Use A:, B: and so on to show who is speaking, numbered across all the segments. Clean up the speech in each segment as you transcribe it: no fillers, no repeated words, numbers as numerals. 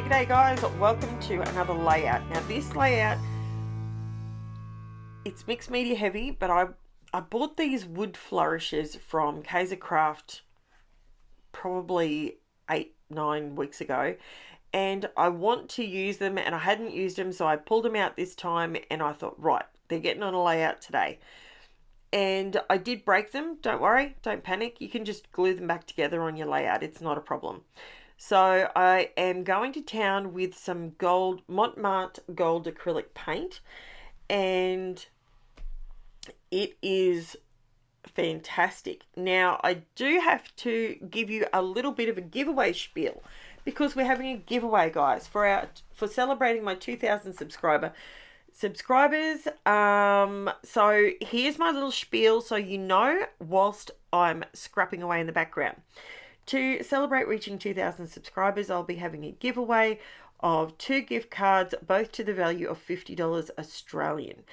A: G'day guys, welcome to another layout. Now this layout, it's mixed media heavy, but I bought these wood flourishes from KITSCH probably 8-9 weeks ago, and I want to use them, and I hadn't used them, so I pulled them out this time, and I thought, right, they're getting on a layout today. And I did break them. Don't worry, don't panic. You can just glue them back together on your layout. It's not a problem. So I am going to town with some gold, Montmartre gold acrylic paint, and it is fantastic. Now I do have to give you a little bit of a giveaway spiel, because we're having a giveaway, guys, for celebrating my 2,000 subscribers. So here's my little spiel, so you know, whilst I'm scrapping away in the background. To celebrate reaching 2,000 subscribers, I'll be having a giveaway of 2 gift cards, both to the value of $50 Australian.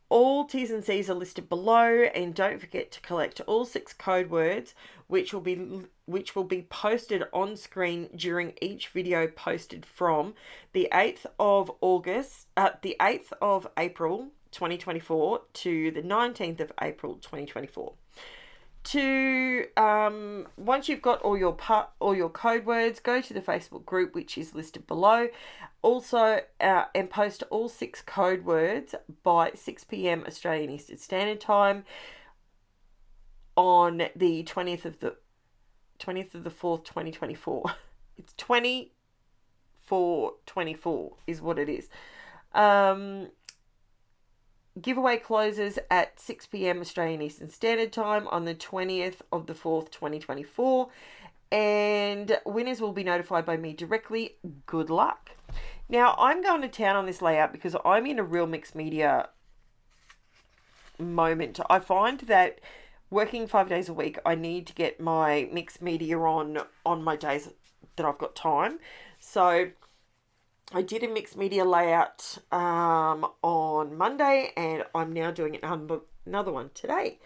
A: All T's and C's are listed below, and don't forget to collect all 6 code words, which will be posted on screen during each video posted from the 8th of April 2024 to the 19th of April 2024. Once you've got all your code words, go to the Facebook group, which is listed below. Also, and post all 6 code words by 6 p.m. Australian Eastern Standard Time on the 20th of the 4th, 2024. It's 24/24 is what it is. Giveaway closes at 6 p.m. Australian Eastern Standard Time on the 20th of the 4th, 2024. And winners will be notified by me directly. Good luck. Now, I'm going to town on this layout because I'm in a real mixed media moment. I find that working 5 days a week, I need to get my mixed media on my days that I've got time. So I did a mixed media layout on Monday, and I'm now doing another one today.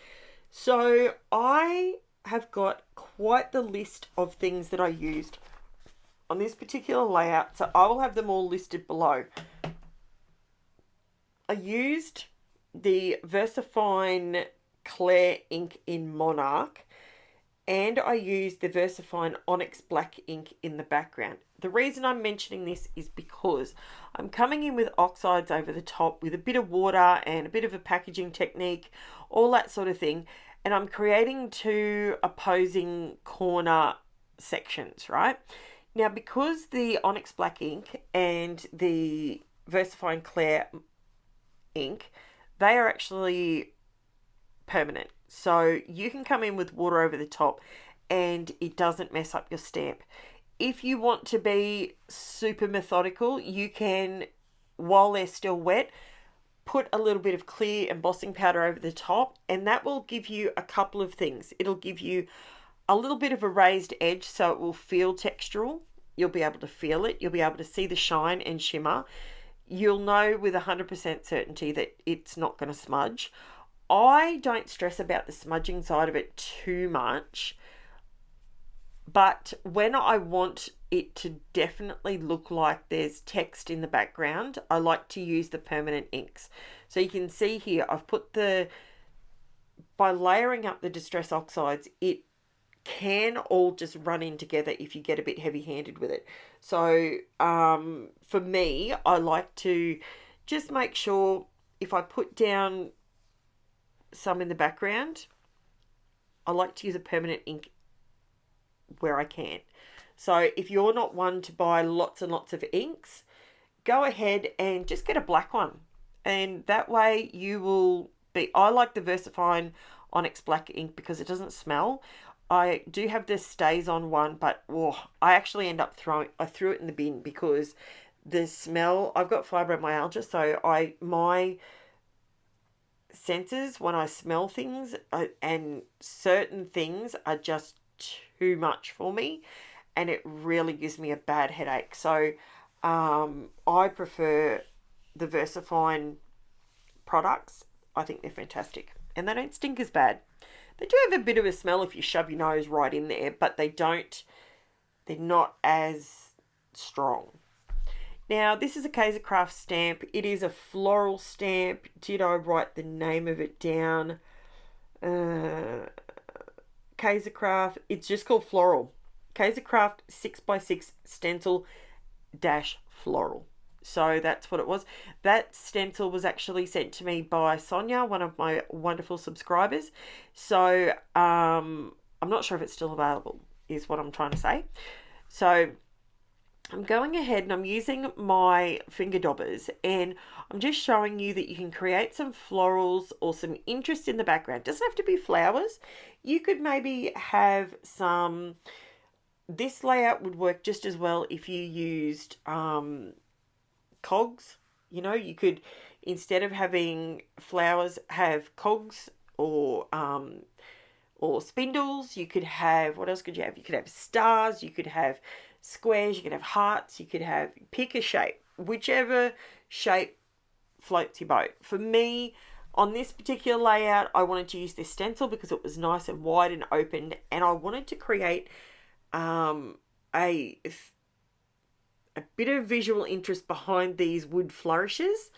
A: So I have got quite the list of things that I used on this particular layout, so I will have them all listed below. I used the VERSAFINE Clear ink in Monarch, and I used the VERSAFINE ONYX black ink in the background. The reason I'm mentioning this is because I'm coming in with oxides over the top with a bit of water and a bit of a packaging technique, all that sort of thing, and I'm creating 2 opposing corner sections, right? Now, because the ONYX black ink and the VERSAFINE Clear ink, they are actually permanent. So you can come in with water over the top and it doesn't mess up your stamp. If you want to be super methodical, you can, while they're still wet, put a little bit of clear embossing powder over the top, and that will give you a couple of things. It'll give you a little bit of a raised edge, so it will feel textural. You'll be able to feel it. You'll be able to see the shine and shimmer. You'll know with 100% certainty that it's not going to smudge. I don't stress about the smudging side of it too much, but when I want it to definitely look like there's text in the background, I like to use the permanent inks. So you can see here, I've put by layering up the Distress Oxides, it can all just run in together if you get a bit heavy-handed with it. So for me, I like to just make sure if I put down some in the background, I like to use a permanent ink where I can. So if you're not one to buy lots and lots of inks, go ahead and just get a black one, and that way you will be. I like the VERSAFINE ONYX black ink because it doesn't smell. I do have this stays on one, but I actually end up I threw it in the bin because the smell. I've got fibromyalgia, so my senses when I smell things and certain things are just too much for me, and it really gives me a bad headache. So I prefer the VERSAFINE products. I think they're fantastic, and they don't stink as bad. They do have a bit of a smell if you shove your nose right in there, but they're not as strong. Now, this is a KITSCH stamp. It is a floral stamp. Did I write the name of it down? KITSCH. It's just called Floral. KITSCH 6x6 stencil dash floral. So that's what it was. That stencil was actually sent to me by Sonia, one of my wonderful subscribers. So I'm not sure if it's still available, is what I'm trying to say. So I'm going ahead and I'm using my finger daubers, and I'm just showing you that you can create some florals or some interest in the background. It doesn't have to be flowers. You could maybe have some... This layout would work just as well if you used cogs. You know, you could, instead of having flowers, have cogs or spindles. You could have, what else could you have? You could have stars, you could have squares, you could have hearts, you could have, pick a shape, whichever shape floats your boat. For me, on this particular layout, I wanted to use this stencil because it was nice and wide and open, and I wanted to create a bit of visual interest behind these wood flourishes.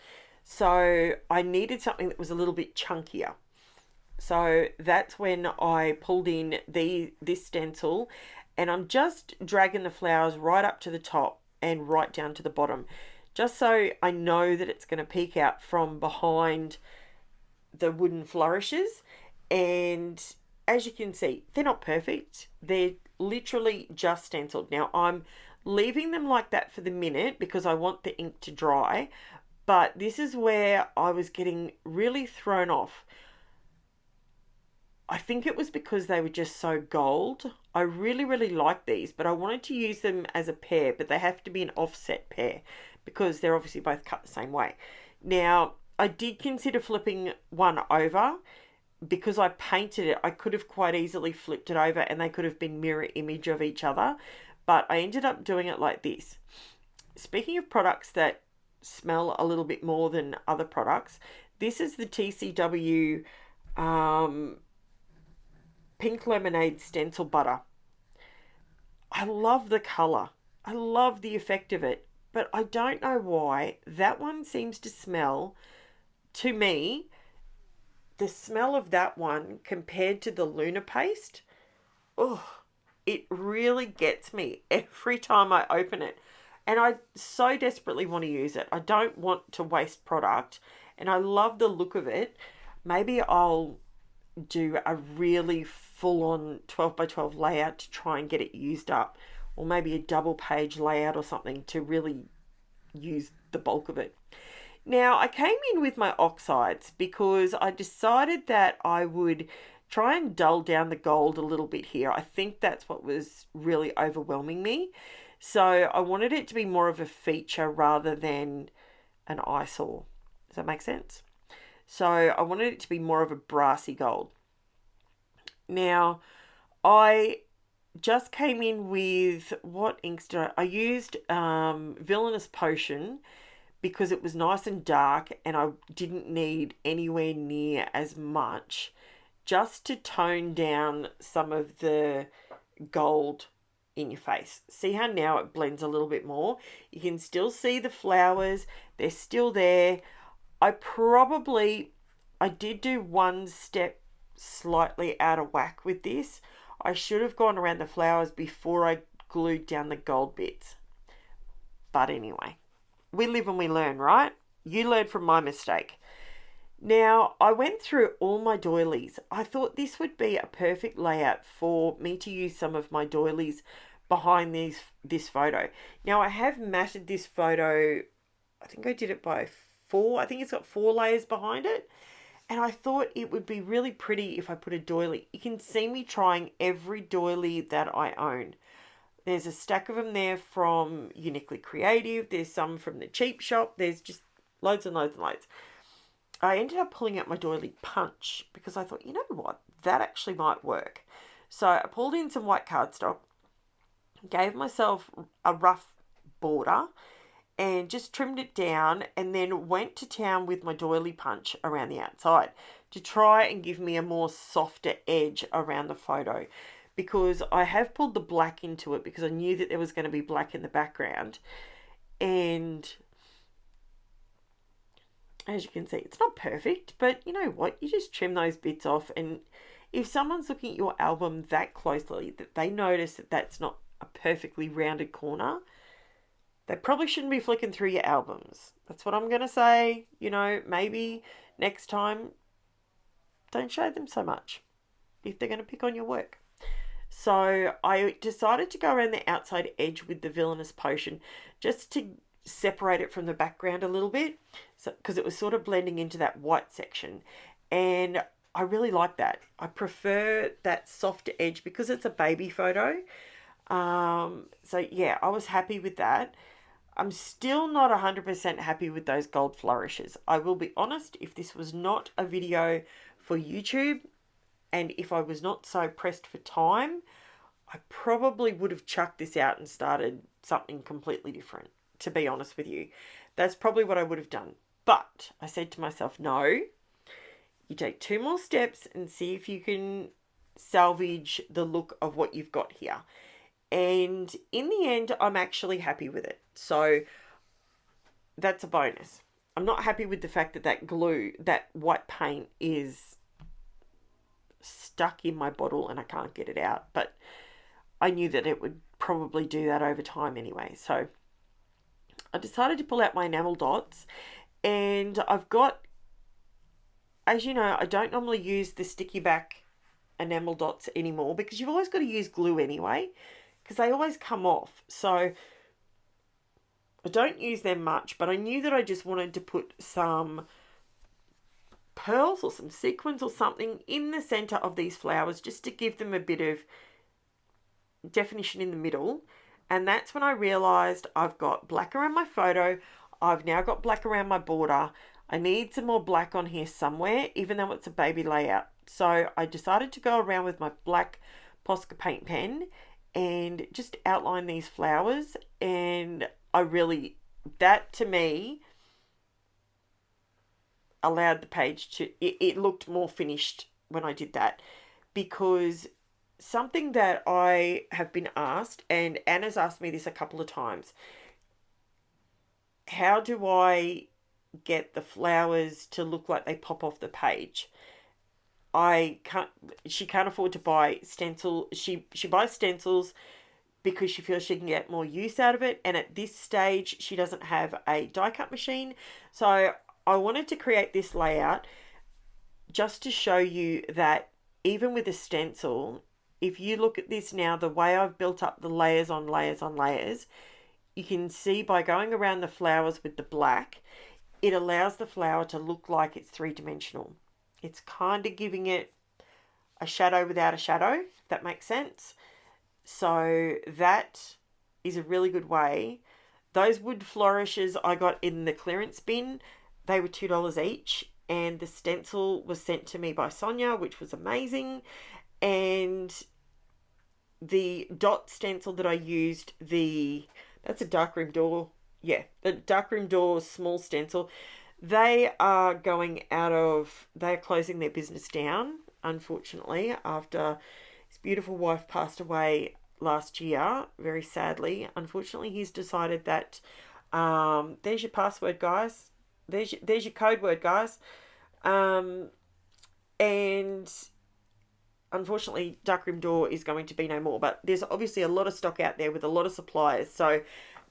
A: So I needed something that was a little bit chunkier. So that's when I pulled in this stencil, and I'm just dragging the flowers right up to the top and right down to the bottom, just so I know that it's going to peek out from behind the wooden flourishes. And as you can see, they're not perfect. They're literally just stenciled. Now I'm leaving them like that for the minute because I want the ink to dry, but this is where I was getting really thrown off. I think it was because they were just so gold. I really, really like these, but I wanted to use them as a pair, but they have to be an offset pair because they're obviously both cut the same way. Now, I did consider flipping one over. Because I painted it, I could have quite easily flipped it over and they could have been mirror image of each other, but I ended up doing it like this. Speaking of products that smell a little bit more than other products, this is the TCW Pink Lemonade Stencil Butter. I love the colour. I love the effect of it, but I don't know why that one seems to smell, to me, the smell of that one compared to the Luna paste, oh, it really gets me every time I open it. And I so desperately want to use it. I don't want to waste product, and I love the look of it. Maybe I'll do a really full-on 12x12 layout to try and get it used up, or maybe a double page layout or something to really use the bulk of it. Now, I came in with my oxides because I decided that I would try and dull down the gold a little bit here. I think that's what was really overwhelming me. So I wanted it to be more of a feature rather than an eyesore. Does that make sense? So I wanted it to be more of a brassy gold. Now, I just came in with, what inks did I used Villainous Potion, because it was nice and dark and I didn't need anywhere near as much, just to tone down some of the gold in your face. See how now it blends a little bit more? You can still see the flowers. They're still there. I did do one step slightly out of whack with this. I should have gone around the flowers before I glued down the gold bits. But anyway, we live and we learn, right? You learn from my mistake. Now, I went through all my doilies. I thought this would be a perfect layout for me to use some of my doilies behind this photo. Now, I have matted this photo. I think I did it by 4. I think it's got 4 layers behind it. And I thought it would be really pretty if I put a doily. You can see me trying every doily that I own. There's a stack of them there from Uniquely Creative. There's some from the cheap shop. There's just loads and loads and loads. I ended up pulling out my doily punch because I thought, you know what, that actually might work. So I pulled in some white cardstock, gave myself a rough border and just trimmed it down, and then went to town with my doily punch around the outside to try and give me a more softer edge around the photo, because I have pulled the black into it because I knew that there was going to be black in the background. And as you can see, it's not perfect, but you know what? You just trim those bits off. And if someone's looking at your album that closely, that they notice that that's not a perfectly rounded corner, they probably shouldn't be flicking through your albums. That's what I'm going to say. You know, maybe next time, don't show them so much if they're going to pick on your work. So I decided to go around the outside edge with the Villainous Potion just to separate it from the background a little bit, so because it was sort of blending into that white section, and I really like that. I prefer that soft edge because it's a baby photo. So yeah, I was happy with that. I'm still not 100% happy with those gold flourishes. I will be honest, if this was not a video for YouTube, and if I was not so pressed for time, I probably would have chucked this out and started something completely different, to be honest with you. That's probably what I would have done. But I said to myself, no, you take 2 more steps and see if you can salvage the look of what you've got here. And in the end, I'm actually happy with it. So that's a bonus. I'm not happy with the fact that that glue, that white paint is stuck in my bottle and I can't get it out. But I knew that it would probably do that over time anyway. So I decided to pull out my enamel dots, and I've got, as you know, I don't normally use the sticky back enamel dots anymore because you've always got to use glue anyway, because they always come off. So I don't use them much, but I knew that I just wanted to put some pearls or some sequins or something in the center of these flowers just to give them a bit of definition in the middle. And that's when I realized I've got black around my photo. I've now got black around my border. I need some more black on here somewhere, even though it's a baby layout. So I decided to go around with my black Posca paint pen and just outline these flowers. And that to me allowed the page to, it looked more finished when I did that, because something that I have been asked, and Anna's asked me this a couple of times, how do I get the flowers to look like they pop off the page? She can't afford to buy stencil. She buys stencils because she feels she can get more use out of it. And at this stage, she doesn't have a die cut machine. So I wanted to create this layout just to show you that even with a stencil, if you look at this now, the way I've built up the layers on layers on layers, you can see by going around the flowers with the black, it allows the flower to look like it's 3-dimensional. It's kind of giving it a shadow without a shadow, if that makes sense. So that is a really good way. Those wood flourishes I got in the clearance bin, they were $2 each, and the stencil was sent to me by Sonia, which was amazing. And the dot stencil that I used, that's a darkroom door. Yeah, the darkroom door small stencil. They are closing their business down, unfortunately, after his beautiful wife passed away last year, very sadly. Unfortunately, he's decided that, there's your password, guys. There's your code word, guys. And unfortunately, Darkroom Door is going to be no more. But there's obviously a lot of stock out there with a lot of suppliers. So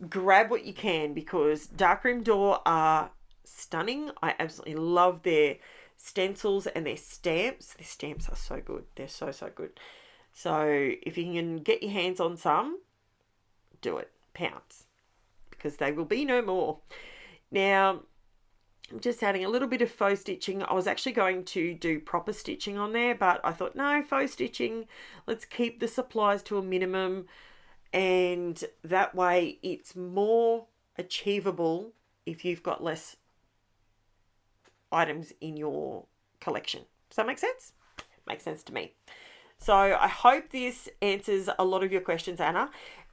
A: grab what you can, because Darkroom Door are stunning. I absolutely love their stencils and their stamps. Their stamps are so good. They're so, so good. So if you can get your hands on some, do it. Pounce. Because they will be no more. Now, I'm just adding a little bit of faux stitching. I was actually going to do proper stitching on there, but I thought, no, faux stitching, let's keep the supplies to a minimum, and that way it's more achievable if you've got less items in your collection. Does that make sense? Makes sense to me. So I hope this answers a lot of your questions, Anna,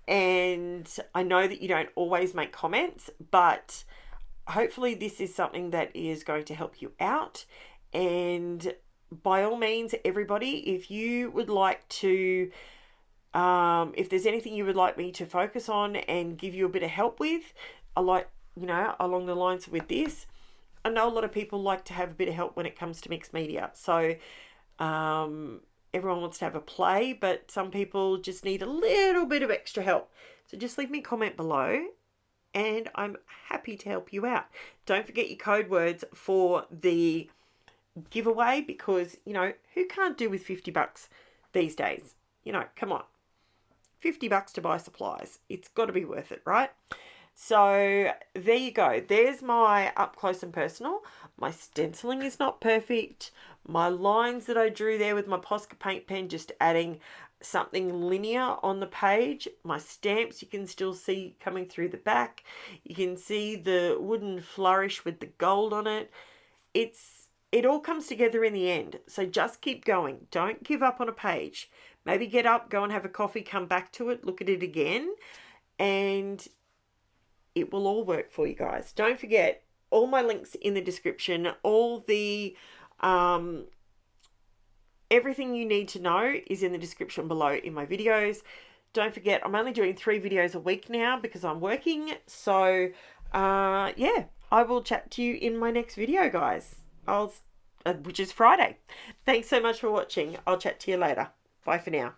A: and I know that you don't always make comments, but hopefully this is something that is going to help you out. And by all means, everybody, if you would like to, if there's anything you would like me to focus on and give you a bit of help with, I like, you know, along the lines with this, I know a lot of people like to have a bit of help when it comes to mixed media. So everyone wants to have a play, but some people just need a little bit of extra help. So just leave me a comment below and I'm happy to help you out. Don't forget your code words for the giveaway, because, you know, who can't do with 50 bucks these days? You know, come on. 50 bucks to buy supplies. It's got to be worth it, right? So there you go. There's my up close and personal. My stenciling is not perfect. My lines that I drew there with my Posca paint pen, just adding something linear on the page. My stamps you can still see coming through the back. You can see the wooden flourish with the gold on it. It all comes together in the end. So just keep going. Don't give up on a page. Maybe get up, go and have a coffee, come back to it, look at it again, and it will all work for you guys. Don't forget, all my links in the description, all the everything you need to know is in the description below in my videos. Don't forget, I'm only doing 3 videos a week now because I'm working. So yeah, I will chat to you in my next video, guys. Which is Friday. Thanks so much for watching. I'll chat to you later. Bye for now.